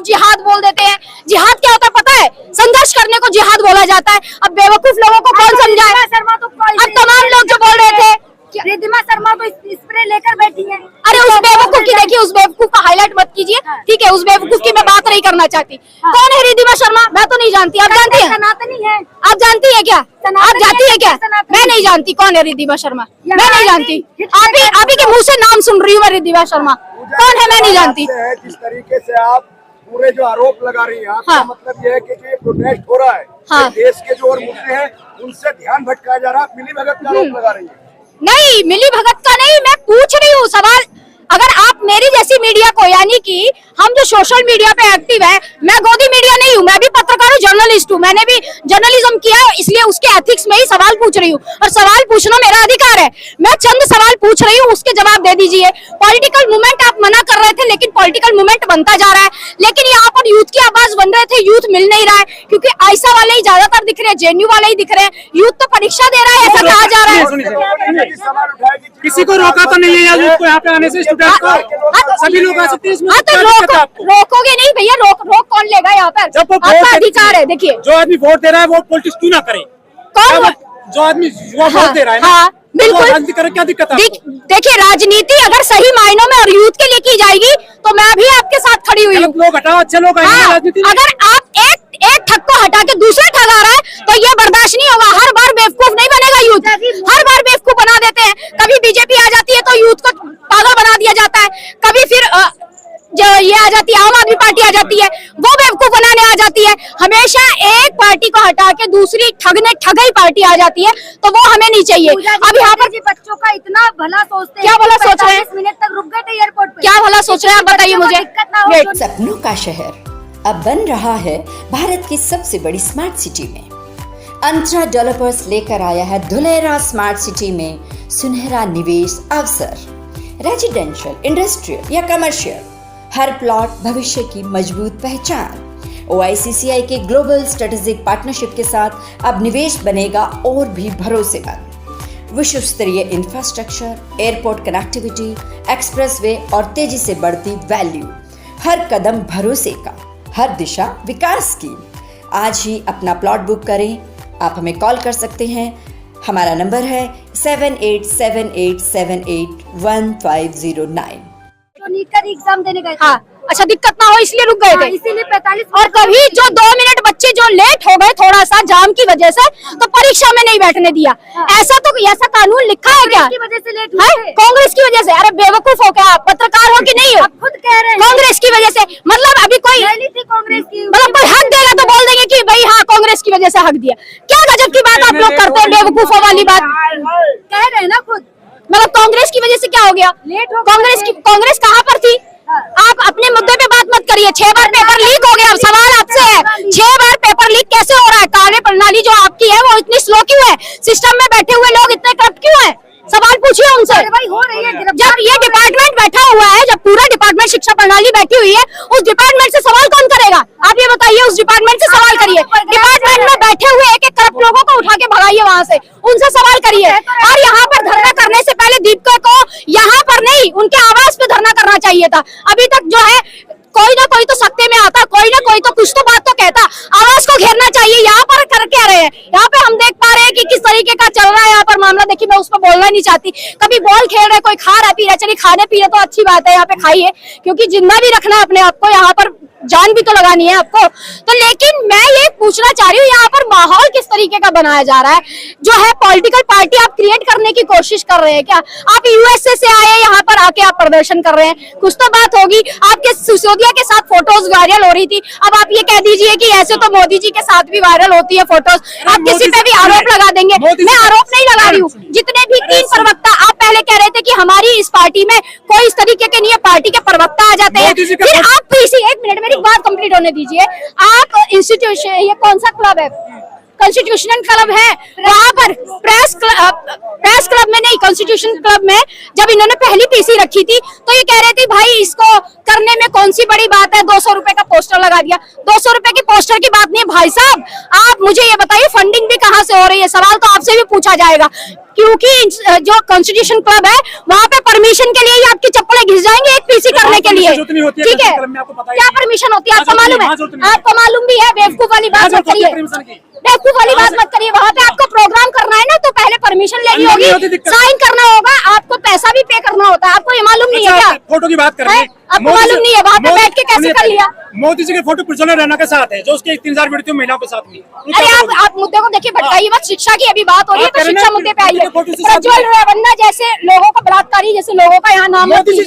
जिहाद बोल देते हैं। जिहाद क्या होता है पता है? संघर्ष करने को जिहाद बोला जाता है। अब बेवकूफ लोगों को कौन समझाए? अब तमाम लोग जो बोल रहे थे, रिद्धिमा शर्मा तो स्प्रे लेकर बैठी है। अरे उस बेवकूफ की देखिए, उस बेवकूफ का हाईलाइट मत कीजिए, ठीक है? उस बेवकूफ की मैं बात नहीं करना चाहती। कौन है रिद्धिमा शर्मा? मैं तो नहीं जानती। आप जानती हैं? सनातनी है। आप जानती है क्या? आप जानती है क्या? मैं नहीं जानती कौन है रिद्धिमा शर्मा, मैं नहीं जानती। आप ही के मुंह से नाम सुन रही हूँ मैं, रिद्धिमा शर्मा कौन है मैं नहीं जानती। जिस तरीके से आप पूरे जो आरोप लगा रही हैं, आपका मतलब ये है कि जो ये प्रोटेस्ट हो रहा है, देश के जो और मुद्दे हैं उनसे ध्यान भटकाया जा रहा है, मिली भगत का आरोप लगा रही है। नहीं, मिली भगत का नहीं, मैं पूछ रही हूँ सवाल। अगर आप मेरी जैसी मीडिया को, यानी कि हम जो सोशल मीडिया पे एक्टिव है, मैं गोदी मीडिया नहीं हूँ, मैं भी पत्रकार हूँ, जर्नलिस्ट हूँ, मैंने भी जर्नलिज्म किया है, इसलिए उसके एथिक्स में ही सवाल पूछ रही हूँ और सवाल पूछना मेरा अधिकार है। मैं चंद सवाल पूछ रही हूँ, उसके जवाब दे दीजिए। पॉलिटिकल मूवमेंट आप मना कर रहे थे, लेकिन पॉलिटिकल मूवमेंट बनता जा रहा है। लेकिन यहाँ पर यूथ की आवाज बन रहे थे, यूथ मिल नहीं रहा है, क्योंकि ऐसा वाले ही ज्यादातर दिख रहे हैं, जेएनयू वाले ही दिख रहे हैं। यूथ तो परीक्षा दे रहा है, ऐसा कहा जा रहा है। किसी को रोका तो नहीं है यूथ को यहाँ पे आने से, स्टूडेंट को सभी लोग आ सकते हैं इसमें। तो रोकोगे नहीं भैया, रोक कौन लेगा यहाँ पर? जब वो आपका अधिकार है। देखिए, जो आदमी वोट दे रहा है वो पॉलिटिक्स क्यों ना करे? कौन? जो आदमी वोट दे रहा है हाँ, बिल्कुल। राजनीति करे, क्या दिक्कत है? देखिए, राजनीति अगर सही मायनों में और यूथ के लिए की जाएगी तो मैं भी आपके साथ खड़ी हुई हूँ। लोग हटाओ, अच्छे लोग आएंगे राजनीति में। अगर आप एक ठग को हटा के दूसरे ठग आ रहा है तो ये बर्दाश्त नहीं होगा। हर बार बेवकूफ नहीं बनेगा यूथ, हर बार बेवकूफ बना देते हैं। कभी बीजेपी आ जाती है तो यूथ को पागल बना दिया जाता है, कभी फिर जो ये आ जाती है आम आदमी पार्टी आ जाती है, वो बेवकूफ बनाने आ जाती है। हमेशा एक पार्टी को हटा के दूसरी ठगई पार्टी आ जाती है, तो वो हमें नहीं चाहिए। अब यहाँ पर बच्चों का इतना भला सोचते हैं, क्या भला सोच रहे हैं? 45 मिनट तक रुक गए थे एयरपोर्ट पे। क्या भला सोच रहे हैं आप बताइए मुझे। सपनों का शहर अब बन रहा है भारत की सबसे बड़ी स्मार्ट सिटी में। अंतरा डेवलपर्स लेकर आया है धुलेरा स्मार्ट सिटी में सुनहरा निवेश अवसर। रेजिडेंशियल, इंडस्ट्रियल या कमर्शियल, हर प्लॉट भविष्य की मजबूत पहचान। OICCI के ग्लोबल स्ट्रेटेजिक पार्टनरशिप के साथ अब निवेश बनेगा और भी भरोसेमंद। विश्व स्तरीय इंफ्रास्ट्रक्चर, एयरपोर्ट कनेक्टिविटी, एक्सप्रेसवे और तेजी से बढ़ती वैल्यू, हर कदम भरोसे का, हर दिशा विकास की। आज ही अपना प्लॉट बुक करें। आप हमें कॉल कर सकते हैं, हमारा नंबर है 7878781509। तो नीट का एग्जाम देने गए थे। हाँ, अच्छा, दिक्कत ना हो इसलिए रुक गए थे। इसीलिए 45 और कभी जो 2 मिनट बच्चे जो लेट हो गए थोड़ा सा जाम की वजह से, तो परीक्षा में नहीं बैठने दिया। ऐसा कानून लिखा है क्या? की वजह से लेट हुए थे। कांग्रेस की वजह से? अरे बेवकूफ हो क्या आप? पत्रकार हो कि नहीं हो? आप खुद कह रहे हैं कांग्रेस की वजह से। मतलब अभी कोई रैली थी कांग्रेस की, मतलब कोई हक देगा तो बोल देंगे कि भाई हाँ कांग्रेस की वजह से हक दिया। क्या गजब की बात आप लोग करते हैं, बेवकूफों वाली बात कह रहे हैं ना खुद। मतलब कांग्रेस की वजह से क्या हो गया? लेट हो कांग्रेस कहाँ पर थी? आप अपने मुद्दे पे बात मत करिए। 6 बार पेपर लीक हो गया। अब सवाल आपसे है, 6 बार पेपर लीक कैसे हो रहा है? कार्य प्रणाली जो आपकी है वो इतनी स्लो क्यों है? सिस्टम में बैठे हुए लोग इतने करप्ट क्यों हैं? सवाल पूछिए उनसे। हो रही है। जब ये डिपार्टमेंट बैठा हुआ है, जब पूरा डिपार्टमेंट शिक्षा प्रणाली बैठी हुई है, उस डिपार्टमेंट से सवाल कौन करेगा? आप ये बताइए, उस डिपार्टमेंट से सवाल करिए। डिपार्टमेंट में बैठे हुए एक एक करप्ट लोगों को उठा के भगाइए वहाँ से, उनसे सवाल करिए। और यहाँ पर धरना करने से पहले दीपिका को यहाँ पर नहीं, उनके आवास पे धरना करना चाहिए था। अभी तक जो है कोई ना कोई तो सत्ते में आता, कोई ना कोई तो कुछ तो बात तो कहता। आवाज को घेरना चाहिए। यहाँ पर कर क्या रहे हैं? यहाँ पे हम देख पा रहे हैं कि किस तरीके का चल रहा है यहाँ पर मामला। देखिए, मैं उस पर बोलना नहीं चाहती। कभी बॉल खेल रहे, कोई खा रहा पी रहा, चलिए खाने पी रहे तो अच्छी बात है, यहाँ पे खाइए, क्योंकि जिंदा भी रखना है अपने आप को, यहाँ पर जान भी तो लगानी है आपको। तो लेकिन मैं ये पूछना चाह रही हूँ, यहाँ पर माहौल किस तरीके का बनाया जा रहा है? जो है पॉलिटिकल पार्टी आप क्रिएट करने की कोशिश कर रहे हैं क्या? आप यूएसए से आए, यहाँ पर आके आप प्रदर्शन कर रहे हैं, कुछ तो बात होगी। आपके सिसोदिया के साथ फोटोज वायरल हो रही थी, अब आप ये कह दीजिए कि ऐसे तो मोदी जी के साथ भी वायरल होती है फोटोज। आप किसी पे भी आरोप लगा देंगे। मैं आरोप नहीं लगा रही हूँ। जितने भी 3 प्रवक्ता, आप पहले कह रहे थे कि हमारी इस पार्टी में कोई इस तरीके के नहीं है, पार्टी के प्रवक्ता आ जाते हैं। फिर आप इसी 1 मिनट मेरी बात कंप्लीट होने दीजिए। आप इंस्टीट्यूशन, ये कौन सा क्लब है? कॉन्स्टिट्यूशनल क्लब है वहाँ पर प्रेस क्लब में नहीं, कॉन्स्टिट्यूशन क्लब में जब इन्होंने पहली पीसी रखी थी तो ये कह रहे थे भाई इसको करने में कौन सी बड़ी बात है, 200 रुपए का पोस्टर लगा दिया। 200 रुपए की पोस्टर की बात नहीं है भाई साहब, आप मुझे ये बताइए फंडिंग भी कहाँ से हो रही है, सवाल तो आपसे भी पूछा जाएगा, क्योंकि जो कॉन्स्टिट्यूशन क्लब है वहाँ पे परमिशन के लिए ही आपकी चप्पलें घिस जाएंगे एक पीसी करने के लिए, ठीक है? क्या परमिशन होती है आपको मालूम है? आपको मालूम भी है, बेवकूफ वाली बात मत करिए, बेवकूफ वाली बात मत करिए। वहाँ पे आपको प्रोग्राम करना है ना तो पहले परमिशन लेनी होगी, साइन करना होगा, आपको पैसा भी पे करना होता है, आपको ये मालूम नहीं है क्या? फोटो की बात कर रहे हैं, आपको मालूम नहीं है वहाँ पे बैठ के कैसे कर लिया? मोदी जी के फोटो प्रज्वल रैना के साथ है, जो उसके 3000 वीडियो महिलाओं के साथ में। अरे आप मुद्दे को देखिए, भटकाइए मत, शिक्षा की अभी बात हो रही है तो शिक्षा मुद्दे पे आइए। प्रज्वल रैना जैसे लोगों का बलात्कारी जैसे लोगों का यहाँ नाम